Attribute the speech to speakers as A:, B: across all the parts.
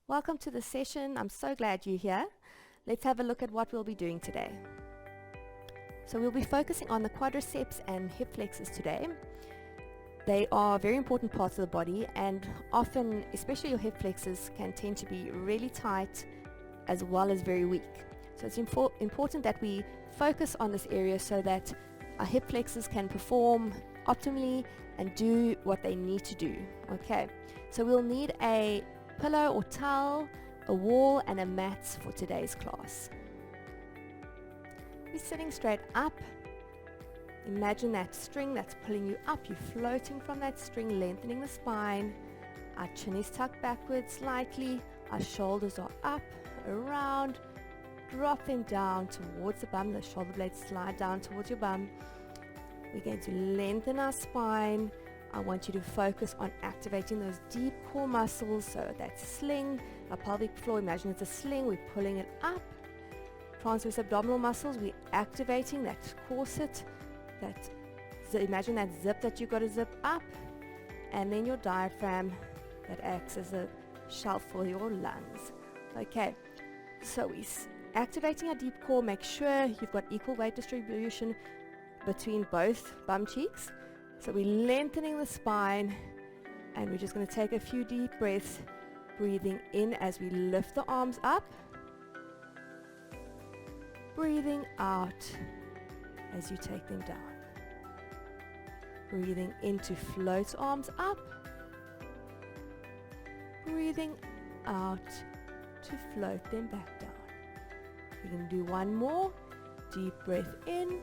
A: Welcome to the session. I'm so glad you're here. Let's have a look at what we'll be doing today. So we'll be focusing on the quadriceps and hip flexors today. They are very important parts of the body, and often, especially your hip flexors, can tend to be really tight as well as very weak. So it's important that we focus on this area so that our hip flexors can perform optimally and do what they need to do. Okay, so we'll need a pillow or towel, a wall, and a mat for today's class. Be sitting straight up. Imagine that string that's pulling you up. You're floating from that string, lengthening the spine. Our chin is tucked backwards slightly. Our shoulders are up, around. Drop them down towards the bum. The shoulder blades slide down towards your bum. We're going to lengthen our spine. I want you to focus on activating those deep core muscles. So that sling, our pelvic floor, imagine it's a sling. We're pulling it up. Transverse abdominal muscles, we're activating that corset. Imagine that zip that you've got to zip up. And then your diaphragm that acts as a shelf for your lungs. Okay, so we're activating our deep core. Make sure you've got equal weight distribution between both bum cheeks. So we're lengthening the spine, and we're just going to take a few deep breaths, breathing in as we lift the arms up, breathing out as you take them down. Breathing in to float arms up, breathing out to float them back down. We're going to do one more. Deep breath in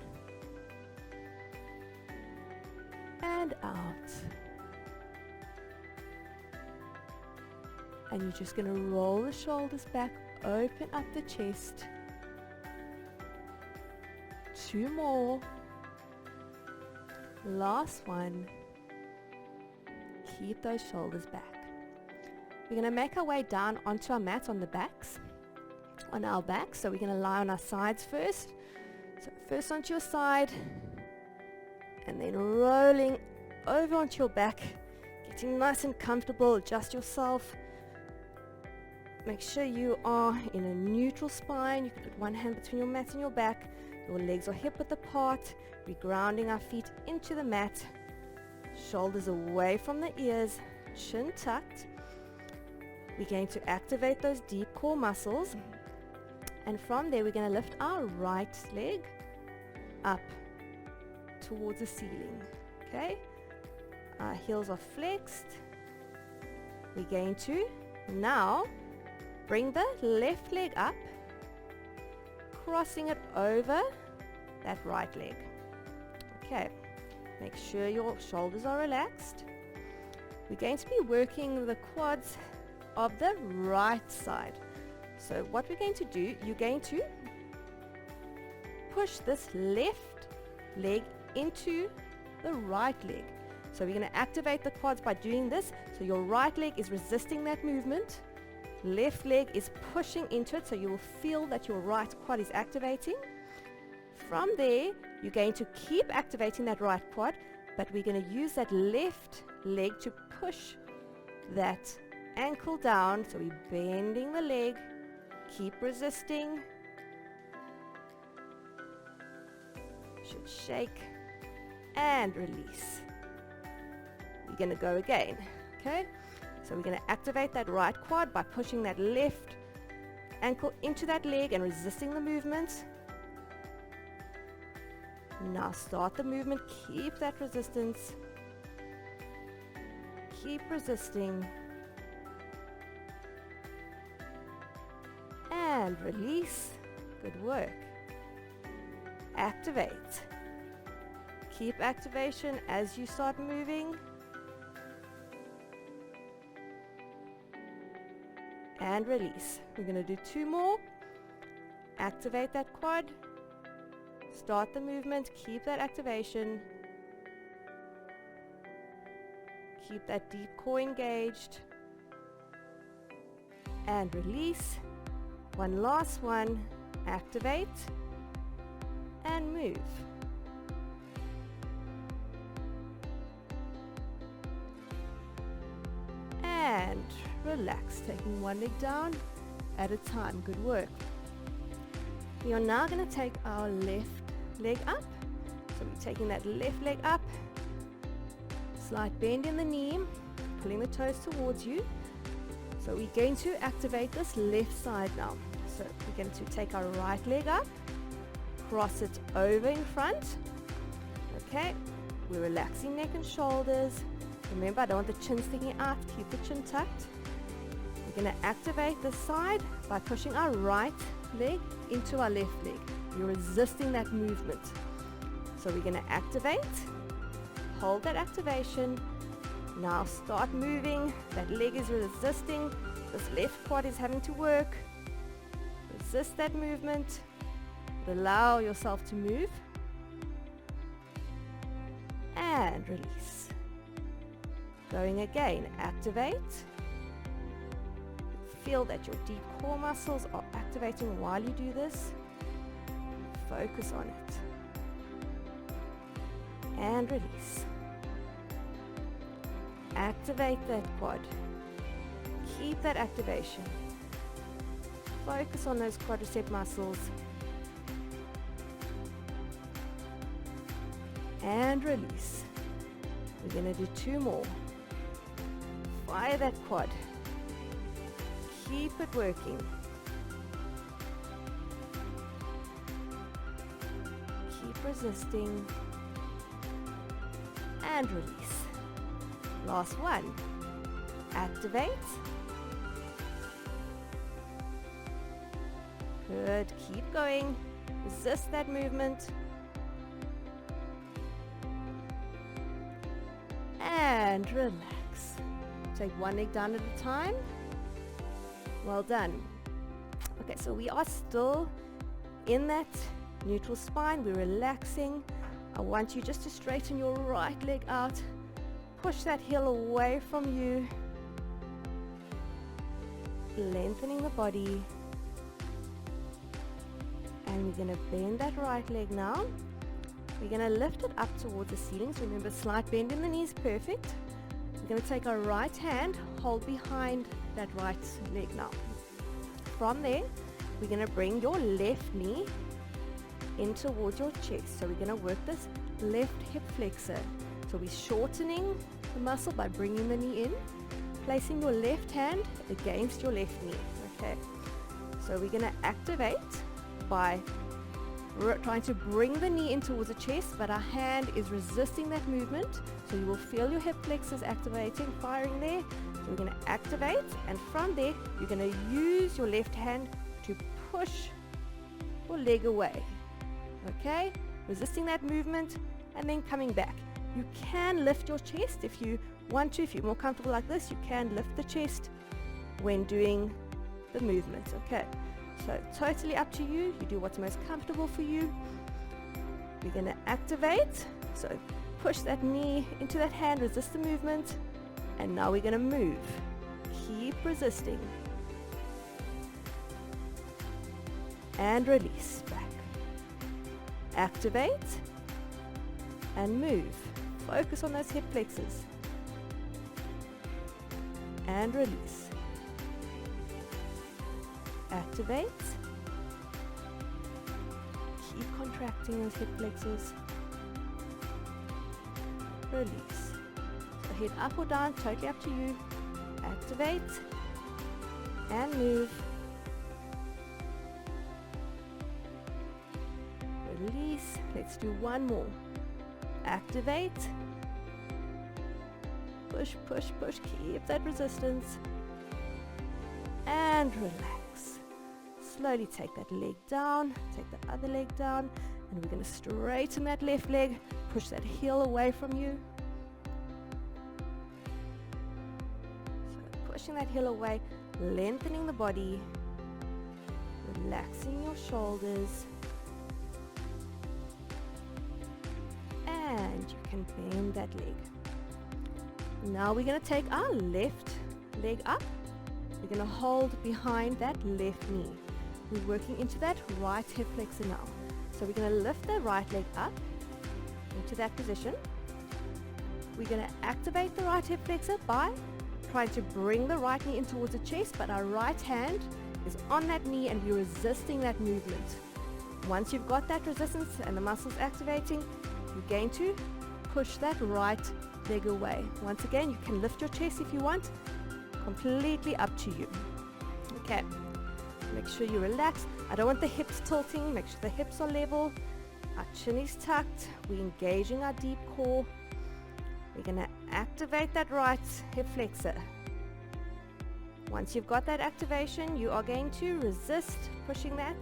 A: and out. And you're just going to roll the shoulders back, open up the chest. Two more. Last one. Keep those shoulders back. We're going to make our way down onto our mat on the backs. On our backs, so we're going to lie on our sides first. So first onto your side, and then rolling over onto your back, getting nice and comfortable. Adjust yourself. Make sure you are in a neutral spine. You can put one hand between your mat and your back. Your legs are hip width apart. We're grounding our feet into the mat. Shoulders away from the ears, chin tucked. We're going to activate those deep core muscles. And from there, we're going to lift our right leg up towards the ceiling. Okay? Our heels are flexed. We're going to now bring the left leg up, crossing it over that right leg. Okay. Make sure your shoulders are relaxed. We're going to be working the quads of the right side. So what we're going to do, you're going to push this left leg into the right leg. So we're going to activate the quads by doing this. So your right leg is resisting that movement. Left leg is pushing into it, so you will feel that your right quad is activating. From there, you're going to keep activating that right quad, but we're going to use that left leg to push that ankle down. So we're bending the leg. Keep resisting. Should shake and release. We're going to go again. Okay? So we're going to activate that right quad by pushing that left ankle into that leg and resisting the movement. Now start the movement. Keep that resistance. Keep resisting. And release. Good work. Activate. Keep activation as you start moving. And release. We're going to do two more. Activate that quad. Start the movement. Keep that activation. Keep that deep core engaged. And release. One last one. Activate. And move. And relax, taking one leg down at a time. Good work. We are now going to take our left leg up. So we're taking that left leg up, slight bend in the knee, pulling the toes towards you. So we're going to activate this left side now. So we're going to take our right leg up, cross it over in front. Okay, we're relaxing neck and shoulders. Remember, I don't want the chin sticking out, keep the chin tucked. We're going to activate this side by pushing our right leg into our left leg. You're resisting that movement. So we're going to activate, hold that activation. Now start moving. That leg is resisting. This left quad is having to work. Resist that movement. Allow yourself to move. And release. Going again. Activate. Feel that your deep core muscles are activating while you do this. Focus on it. And release. Activate that quad. Keep that activation. Focus on those quadricep muscles. And release. We're going to do 2 more. Fire that quad. Keep it working. Keep resisting. And release. Last one. Activate. Good. Keep going. Resist that movement. And relax. Take one leg down at a time. Well done. Okay, so we are still in that neutral spine. We're relaxing. I want you just to straighten your right leg out. Push that heel away from you. Lengthening the body. And we're going to bend that right leg now. We're going to lift it up towards the ceiling. So remember, slight bend in the knees, perfect. We're going to take our right hand, hold behind that right leg now. From there, we're going to bring your left knee in towards your chest. So we're going to work this left hip flexor. So we're shortening the muscle by bringing the knee in, placing your left hand against your left knee. Okay. So we're going to activate by trying to bring the knee in towards the chest, but our hand is resisting that movement. So you will feel your hip flexors activating, firing there. So we're going to activate, and from there, you're going to use your left hand to push your leg away. Okay? Resisting that movement, and then coming back. You can lift your chest if you want to. If you're more comfortable like this, you can lift the chest when doing the movement. Okay? So totally up to you. You do what's most comfortable for you. We're going to activate. So push that knee into that hand, resist the movement. And now we're going to move. Keep resisting. And release back. Activate. And move. Focus on those hip flexors. And release. Activate. Keep contracting those hip flexors. Release. So head up or down, totally up to you. Activate. And move. Release. Let's do one more. Activate. Push, push, push. Keep that resistance. And relax. Slowly take that leg down. Take the other leg down. And we're going to straighten that left leg. Push that heel away from you. So pushing that heel away. Lengthening the body. Relaxing your shoulders. And you can bend that leg. Now we're going to take our left leg up. We're going to hold behind that left knee. We're working into that right hip flexor now. So we're going to lift the right leg up into that position. We're going to activate the right hip flexor by trying to bring the right knee in towards the chest, but our right hand is on that knee and we're resisting that movement. Once you've got that resistance and the muscles activating, you're going to push that right leg away. Once again, you can lift your chest if you want, completely up to you. Okay, make sure you relax. I don't want the hips tilting, make sure the hips are level. Our chin is tucked, we're engaging our deep core. We're going to activate that right hip flexor. Once you've got that activation, you are going to resist pushing that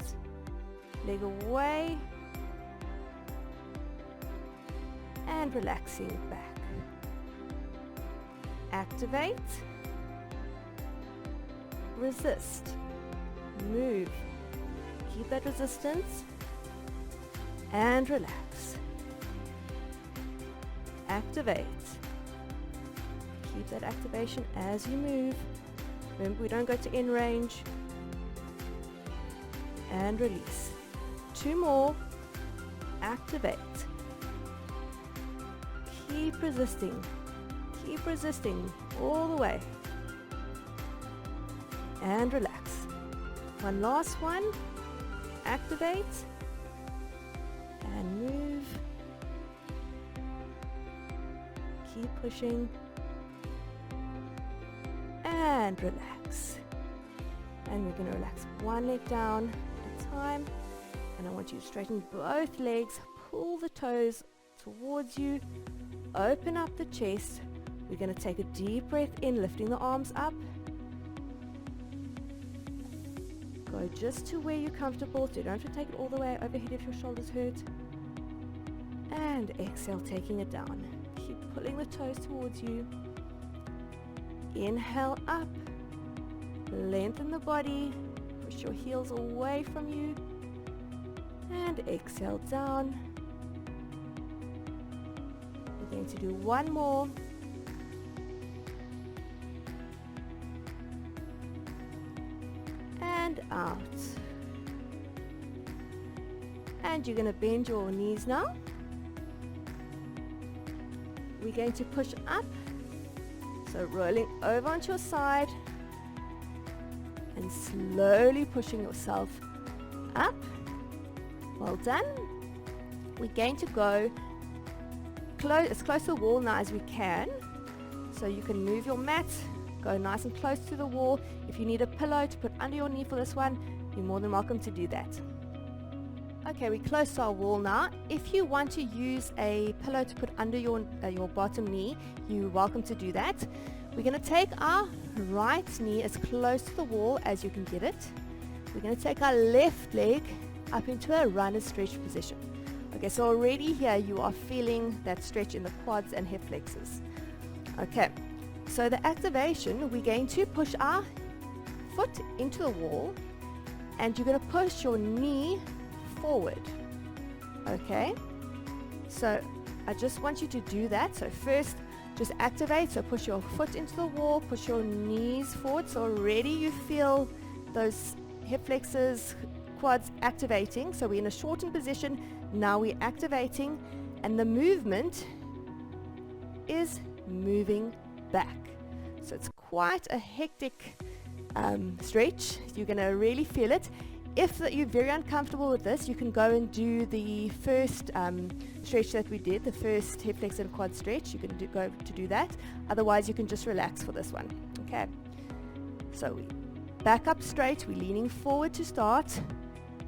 A: leg away and relaxing back. Activate, resist, move, keep that resistance and relax. Activate, keep that activation as you move. Remember, we don't go to end range. And release. 2 more. Activate. Keep resisting all the way. And relax. One last one. Activate and move. Keep pushing and relax. And we're going to relax one leg down at a time. And I want you to straighten both legs, pull the toes towards you, open up the chest. We're going to take a deep breath in, lifting the arms up. Go just to where you're comfortable, so you don't have to take it all the way overhead if your shoulders hurt. And exhale, taking it down. Keep pulling the toes towards you. Inhale up, lengthen the body, push your heels away from you, and exhale down. We're going to do one more. And out. And you're going to bend your knees now. We're going to push up. So rolling over onto your side and slowly pushing yourself up. Well done. We're going to go as close to the wall now as we can. So you can move your mat, go nice and close to the wall. If you need a pillow to put under your knee for this one, you're more than welcome to do that. Okay, we're close to our wall now. If you want to use a pillow to put under your bottom knee, you're welcome to do that. We're going to take our right knee as close to the wall as you can get it. We're going to take our left leg up into a runner stretch position. Okay, so already here you are feeling that stretch in the quads and hip flexors. Okay, so the activation, we're going to push our foot into the wall and you're going to push your knee forward. Okay, so I just want you to do that. So first just activate, so push your foot into the wall, push your knees forward. So already you feel those hip flexors, quads activating. So we're in a shortened position, now we're activating and the movement is moving back. So it's quite a hectic stretch. You're going to really feel it. If you're very uncomfortable with this, you can go and do the first stretch that we did, the first hip flexor and quad stretch. You can go to do that. Otherwise, you can just relax for this one. Okay. So we back up straight. We're leaning forward to start.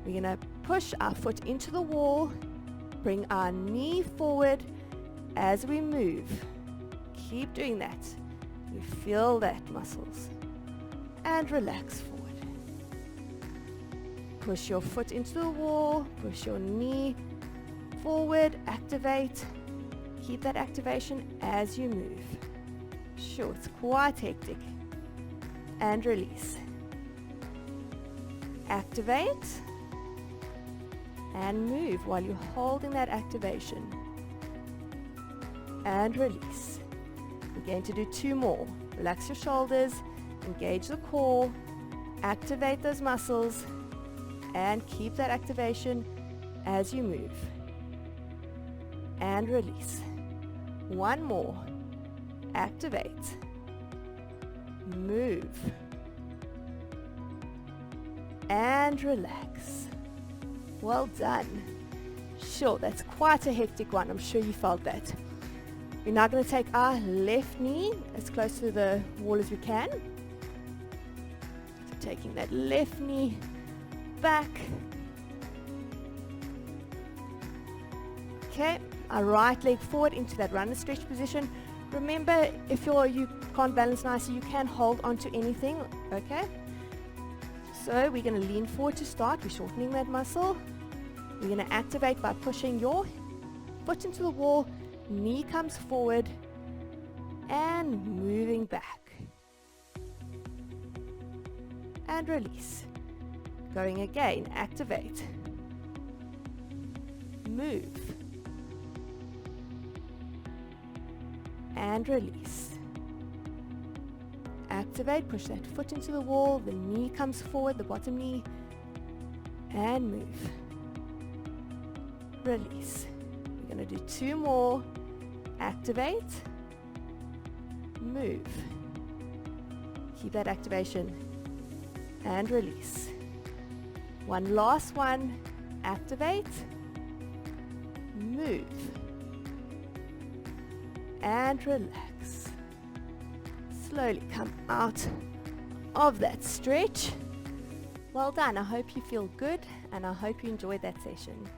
A: We're going to push our foot into the wall. Bring our knee forward as we move. Keep doing that. You feel that muscles. And relax forward. Push your foot into the wall, push your knee forward, activate. Keep that activation as you move. Sure, it's quite hectic. And release. Activate. And move while you're holding that activation. And release. We're going to do 2 more. Relax your shoulders, engage the core, activate those muscles, and keep that activation as you move. And release. 1 more. Activate. move, and relax. Well done. Sure, that's quite a hectic one. I'm sure you felt that. We're now going to take our left knee as close to the wall as we can. So taking that left knee back. Okay, our right leg forward into that runner stretch position. Remember, if you can't balance nicely, you can hold onto anything, okay? So we're going to lean forward to start. We're shortening that muscle. We're going to activate by pushing your foot into the wall, knee comes forward, and moving back. And release. Going again, activate. Move. And release. Activate, push that foot into the wall, the knee comes forward, the bottom knee, and move. Release. We're going to do 2 more. Activate. Move. Keep that activation. And release. One last one. Activate. Move. And relax. Slowly come out of that stretch. Well done. I hope you feel good and I hope you enjoyed that session.